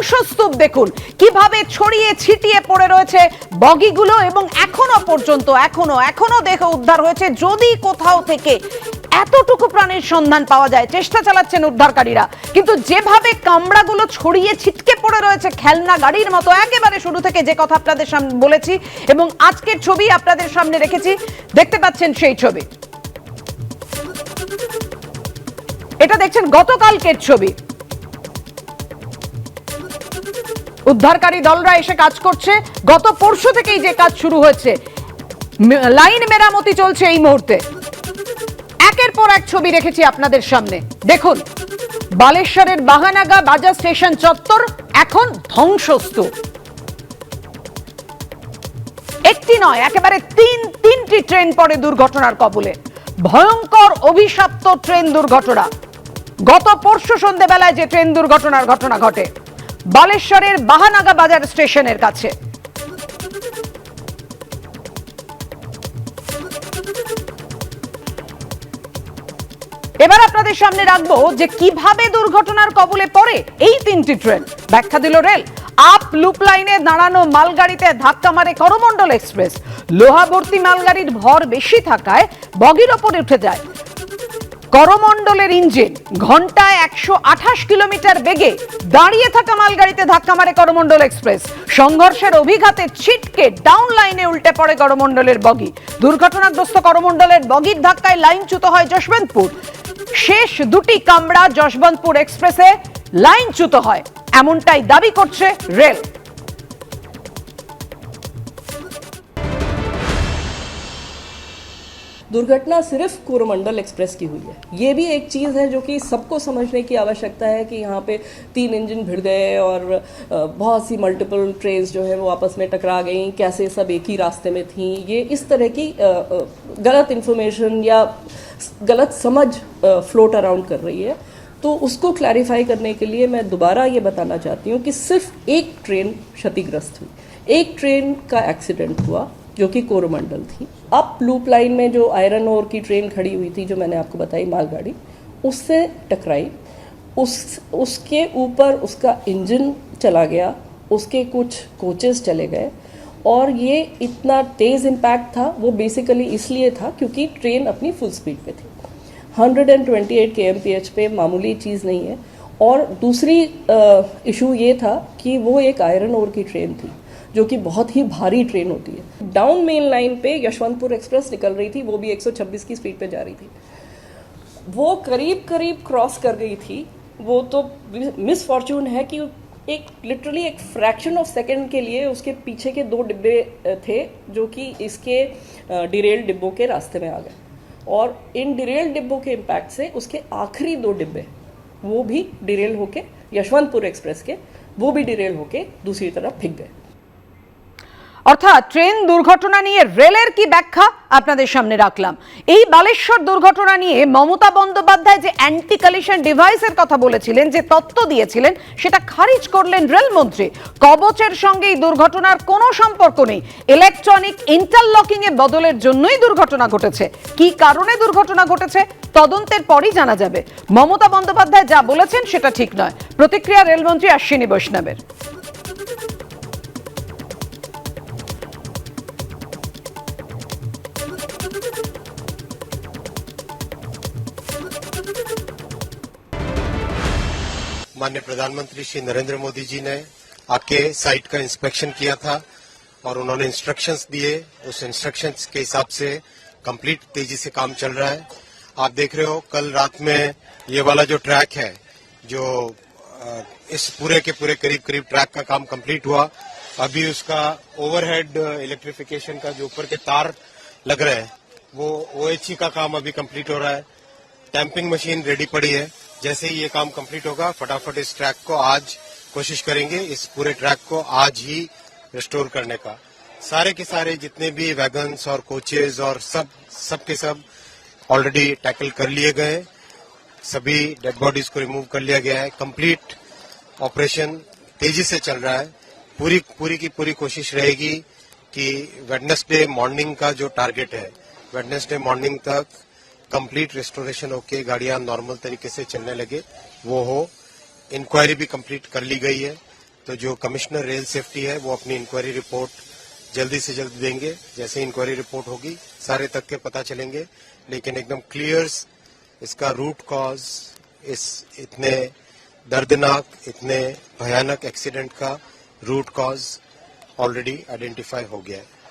ধ্বংসস্তূপ দেখুন কিভাবে ছড়িয়ে ছিটিয়ে পড়ে রয়েছে বগিগুলো, এবং এখনো পর্যন্ত এখনো দেহ উদ্ধার হয়েছে। যদি কোথাও থেকে এতটুকু প্রাণের সন্ধান পাওয়া যায়, চেষ্টা চালাচ্ছেন উদ্ধারকারীরা, কিন্তু যেভাবে কামড়াগুলো ছড়িয়ে ছিটকে পড়ে রয়েছে খেলনা গাড়ির মতো, একেবারে শুরু থেকে যে কথা আপনাদের সামনে বলেছি এবং আজকের ছবি আপনাদের সামনে রেখেছি, দেখতে পাচ্ছেন সেই ছবি। এটা দেখছেন গতকালকের ছবি। উদ্ধারকারী দলরা এসে কাজ করছে, গত পরশু থেকেই যে কাজ শুরু হয়েছে, লাইন মেরামতি চলছে এই মুহূর্তে। একের পর এক ছবি রেখেছি আপনাদের সামনে। দেখুন, বালেশ্বরের বাহানাগা বাজার স্টেশন চত্বর এখন ধ্বংসস্তূপ। একটি নয়, একেবারে তিনটি ট্রেন পড়ে দুর্ঘটনার কবলে। ভয়ঙ্কর অভিশপ্ত ট্রেন দুর্ঘটনা। গত পরশু সন্ধ্যেবেলায় যে ট্রেন দুর্ঘটনার ঘটনা ঘটে বালেশ্বরের বাহানাগা বাজার স্টেশনের কাছে। এবার আপনাদের সামনে রাখবো যে কিভাবে দুর্ঘটনার কবলে পড়ে এই তিনটি ট্রেন। ব্যাখ্যা দিল রেল। আপ লুপ লাইনে দাঁড়ানো মালগাড়িতে ধাক্কা মারে করমণ্ডল এক্সপ্রেস। লোহা ভর্তি মালগাড়ির ভর বেশি থাকায় বগির ওপরে উঠে যায় করমণ্ডলের ইঞ্জিন। ঘন্টায় 128 কিলোমিটার বেগে দাঁড়িয়ে থাকা মালগাড়িতে ধাক্কা মারে করমণ্ডল এক্সপ্রেস। সংঘর্ষের অভিঘাতে ছিটকে ডাউন লাইনে উল্টে পড়ে করমণ্ডলের বগি। দুর্ঘটনাগ্রস্ত করমণ্ডলের বগির ধাক্কায় লাইনচ্যুত হয় যশবন্তপুর। শেষ দুটি কামরা যশবন্তপুর এক্সপ্রেসে লাইনচ্যুত হয়, এমনটাই দাবি করছে রেল। दुर्घटना सिर्फ कोरोमंडल एक्सप्रेस की हुई है। ये भी एक चीज़ है जो कि सबको समझने की आवश्यकता है कि यहाँ पे 3 इंजन भिड़ गए और बहुत सी मल्टीपल ट्रेन्स जो है वो आपस में टकरा गई, कैसे सब एक ही रास्ते में थीं। ये इस तरह की गलत इन्फॉर्मेशन या गलत समझ फ्लोट अराउंड कर रही है। तो उसको क्लैरिफाई करने के लिए मैं दोबारा ये बताना चाहती हूँ कि सिर्फ एक ट्रेन क्षतिग्रस्त हुई, एक ट्रेन का एक्सीडेंट हुआ जो कि कोरोमंडल थी। अप लूप लाइन में जो आयरन ओर की ट्रेन खड़ी हुई थी, जो मैंने आपको बताई मालगाड़ी, उससे टकराई। उसके ऊपर उसका इंजन चला गया, उसके कुछ कोचेस चले गए, और ये इतना तेज़ इम्पैक्ट था वो बेसिकली इसलिए था क्योंकि ट्रेन अपनी फुल स्पीड पे थी। 128 kmph पे मामूली चीज़ नहीं है। और दूसरी इशू ये था कि वो एक आयरन ओर की ट्रेन थी जो कि बहुत ही भारी ट्रेन होती है। डाउन मेन लाइन पे यशवंतपुर एक्सप्रेस निकल रही थी, वो भी 126 की स्पीड पे जा रही थी। वो करीब क्रॉस कर गई थी। वो तो मिस फॉर्चून है कि एक लिटरली एक फ्रैक्शन ऑफ सेकंड के लिए उसके पीछे के 2 डिब्बे थे जो कि इसके डिरेल डिब्बों के रास्ते में आ गए, और इन डिरेल डिब्बों के इम्पैक्ट से उसके आखिरी 2 डिब्बे वो भी डिरेल होके, यशवंतपुर एक्सप्रेस के, वो भी डिरेल होके दूसरी तरफ फिक गए। অর্থাৎ ট্রেন দুর্ঘটনা নিয়ে রেলের কি ব্যাখ্যা আপনাদের সামনে রাখলাম। এই বালেশ্বর দুর্ঘটনা নিয়ে মমতা বন্দ্যোপাধ্যায় যে অ্যান্টি কলিশন ডিভাইসের কথা বলেছিলেন, যে তত্ত্ব দিয়েছিলেন, সেটা খারিজ করলেন রেলমন্ত্রী। কবচের সঙ্গে এই দুর্ঘটনার কোনো সম্পর্ক নেই। ইলেকট্রনিক ইন্টারলকিং এ বদলের জন্যই দুর্ঘটনা ঘটেছে। কি কারণে দুর্ঘটনা ঘটেছে তদন্তের পরই জানা যাবে। মমতা বন্দ্যোপাধ্যায় যা বলেছেন সেটা ঠিক নয়। প্রতিক্রিয়া রেলমন্ত্রী অশ্বিনী বৈষ্ণবের। माननीय प्रधानमंत्री श्री नरेंद्र मोदी जी ने आके साइट का इंस्पेक्शन किया था और उन्होंने इंस्ट्रक्शंस दिए। उस इंस्ट्रक्शंस के हिसाब से कंप्लीट तेजी से काम चल रहा है। आप देख रहे हो कल रात में ये वाला जो ट्रैक है, जो इस पूरे के पूरे करीब ट्रैक का काम कंप्लीट हुआ। अभी उसका ओवरहेड इलेक्ट्रिफिकेशन का जो ऊपर के तार लग रहे हैं वो OHE का काम अभी कंप्लीट हो रहा है। टैंपिंग मशीन रेडी पड़ी है। जैसे ही ये काम कंप्लीट होगा फटाफट इस ट्रैक को आज कोशिश करेंगे इस पूरे ट्रैक को आज ही रिस्टोर करने का। सारे के सारे जितने भी वैगन्स और कोचेज और सब के सब ऑलरेडी टैकल कर लिए गए। सभी डेड बॉडीज को रिमूव कर लिया गया है। कंप्लीट ऑपरेशन तेजी से चल रहा है। पूरी की पूरी कोशिश रहेगी कि वेडनेसडे मॉर्निंग का जो टारगेट है, वेडनेसडे मॉर्निंग तक कंप्लीट रिस्टोरेशन होके गाड़ियां नॉर्मल तरीके से चलने लगे वो हो। इंक्वायरी भी कंप्लीट कर ली गई है। तो जो कमिश्नर रेल सेफ्टी है वो अपनी इंक्वायरी रिपोर्ट जल्दी से जल्दी देंगे। जैसे इंक्वायरी रिपोर्ट होगी सारे तथ्य पता चलेंगे, लेकिन एकदम क्लियर इसका रूट कॉज, इस इतने दर्दनाक, इतने भयानक एक्सीडेंट का रूट कॉज ऑलरेडी आइडेंटिफाई हो गया है।